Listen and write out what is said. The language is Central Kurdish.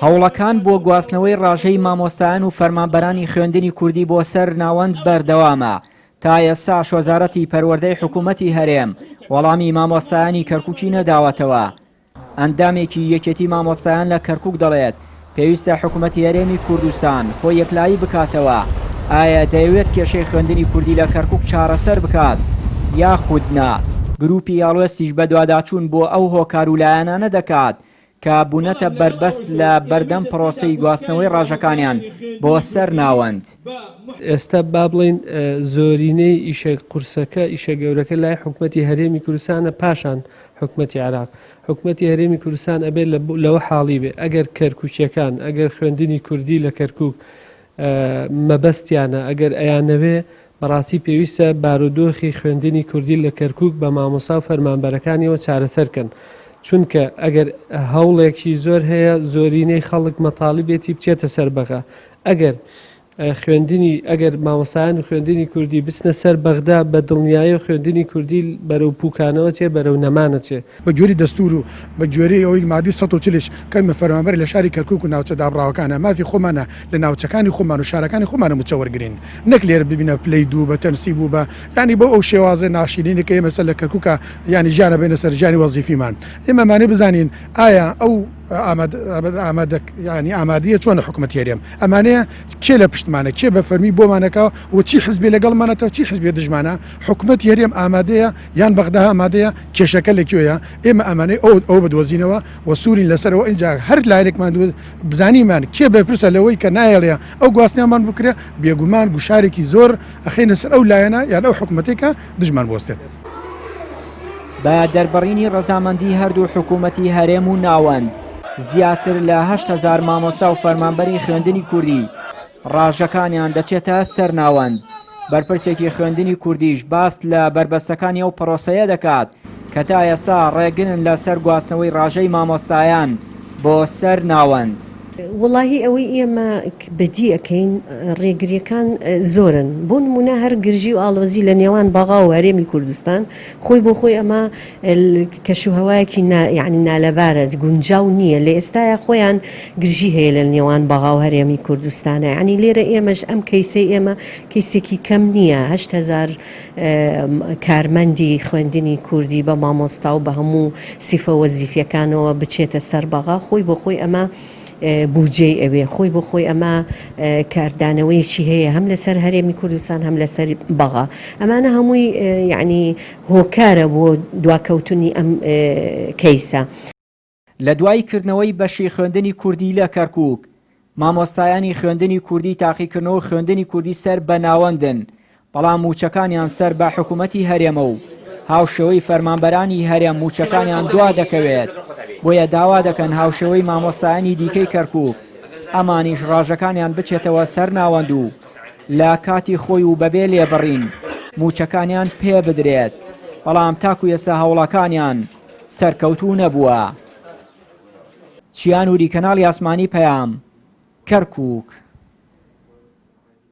هەوڵەکان بۆ گواستنەوەی ڕاژەی مامۆستایان و فەرمانبەرانی خوێندنی کوردی بۆ سەر ناوەند بەردەوامە. تا ئێستا شۆزارەتی پەروەردەی حکوومەتی هەرێم وەڵامی مامۆستایانی کەرکووکی نەداوەتەوە. ئەندامێکی یەکێتی مامۆستایان لە کەرکووک دەڵێت پێویستە حکوومەتی هەرێمی کوردستان خۆی یەکلایی بکاتەوە. ئایا دەیەوێت کێشەی خوێندنی کوردی لە کەرکووک چارەسەر بکات یاخود نا؟ گروپی ئاڵۆستیش بە دواداچوون بۆ ئەو هۆکار و لایەنانە دەکات کە بوونەتە بربەست لە بەردەم پرۆسەی گواستنەوەی ڕاژەکانیان بۆ سەر ناوەند. ئێستا با بڵین زۆرینەی ئیشە قورسەکە ئیشە گەورەکە لای حکوومەتی هەرێمی کوردستانە پاشان حکوومەتی عێراق. حکوومەتی هەرێمی کوردستان ئەبێت لەوە حاڵی بێ ئەگەر کەرکووکیەکان ئەگەر خوێندنی کوردی لە کەرکووک مەبەستیانە ئەگەر ئەیانەوێ بەڕاستی پێویستە بارودۆخی خوێندنی کوردی لە کەرکووک بە مامۆستا و فەرمانبەرەکانیەوە چارەسەرکەن. چونکە ئەگەر هەوڵێکی زۆر هەیە زۆرینەی خەڵک مەتاڵبێتی بچێتە سەربەغا. ئەگەر مامۆستایان و خوێندنی کوردی بچنە سەر بەغدا بە دڵنیایی و خوێندنی کوردی بەرەو پوکانەوە چێ بەرەو نەمانە چێ بە جۆری دەستور و بە جۆری ئەوەی مادی 140 کەمە فەرمانبەر لە شاری کەرکووک و ناوچە دابڕاوەکانە مافی خۆمانە لە ناوچەکانی خۆمان و شارەکانی خۆمانە موچەوەرگرین نەک لێرە ببینە پلەی دوو بە تەنسی بوو بە ینی بۆ ئەو شێوازە ناشرینەکە ئێمە سەر لە کەرکووکە ینی ژیانە بێنە سەر ژیانی وەزیفیمان. ئێمەمانێ بزانین ئایا ئەو ئامادەیە چۆنە حکوومەتی هەرێم ئەمانەیە کێ لە پشتمانە کێ بە فەرمی بۆمانەکە و چی حزبی لەگەڵمانەتەوە چی حزبی دژمانە حکوومەتی هەرێم ئامادەیە یان بەغدا ئامادەیە کێشەکە لەکوێیە ئێمە ئەمانەی ئەو بدۆزینەوە و سوورین لەسەرەوە اینجا هەر لایەنێکمان بزانیمان کێ بەپرسە لەوەی کە نایەڵەیە ئەو گواستنیامان بکرێ بێگومان گوشارێکی زۆر ئەخینە سەر ئەو لایەنە یان ئەو حکوومەتێکە دژمان بۆستێت. بە دەربڕینی ڕەزامەندی هەردوو حکوومەتی هەرێم و ناوەند زیاتر لە 8,000 مامۆستا و فەرمانبەری خوێندنی کوردی ڕاژەکانیان دەچێتە سەر ناوەند. بەرپرسێکی خوێندنی کوردیش باست لە بربەستەکانی ئەو پرۆسەیە دەکات کە تا ئێستا ڕێگرن لە سەر گواستنەوەی ڕاژەی مامۆستایان بۆ سەر ناوەند. وڵی ئەوەی ئێمە بەدی ئەەکەین ڕێگریەکان زۆرن بۆ نمونە هەر گرژی و ئاڵۆزی لە نێوان بەغا و هەرێمی کوردستان خۆی بۆ خۆی ئەمە کەشوهەوایەکی یعنی نالەبارە گونجاو نییە لە ئێستاە خۆیان گرژی هەیە لە نێوان بەغا و هەرێمی کوردستانە ینی لێرە ئێمەش ئەم کەیسەی ئێمە کەیسێکی کەم نییە 8,000 کارمەندی خوێندنی کوردی بە مامۆستا و بە هەموو سیفە وەزیفیەکانەوە بچێتە سەر بەغا خۆی بۆ خۆی ئەمە بودجێ ئەوێ خۆی بۆ خۆی ئەمە کاردانەوەیکی هەیە هەم لەسەر هەرێمی کوردستان هەم لەسەر بەغا ئەمانە هەمووی یعنی هۆکارە بۆ دواکەوتنی ئەم کەیسە. لە دوای کردنەوەی بەشی خوێندنی کوردی لە کەرکووک مامۆستایانی خوێندنی کوردی تاقیکردنەوە خوێندنی کوردی سەر بە ناوەندن بەڵام موچەکانیان سەر بە حکوومەتی هەرێمە و هاوشێوەی فەرمانبەرانی هەرێم موچەکانیان دوا دەکەوێت بۆیە داوا دەکەن هاوشێوەی مامۆستایانی دیکەی کەرکووک ئەمانیش ڕاژەکانیان بچێتەوە سەر ناوەند و لە کاتی خۆی و بەبێ لێبڕین موچەکانیان پێ بدرێت بەڵام تاکو ئێستا هەوڵەکانیان سەرکەوتوو نەبووە. چیان وری کەناڵی ئاسمانی پەیام کەرکووک.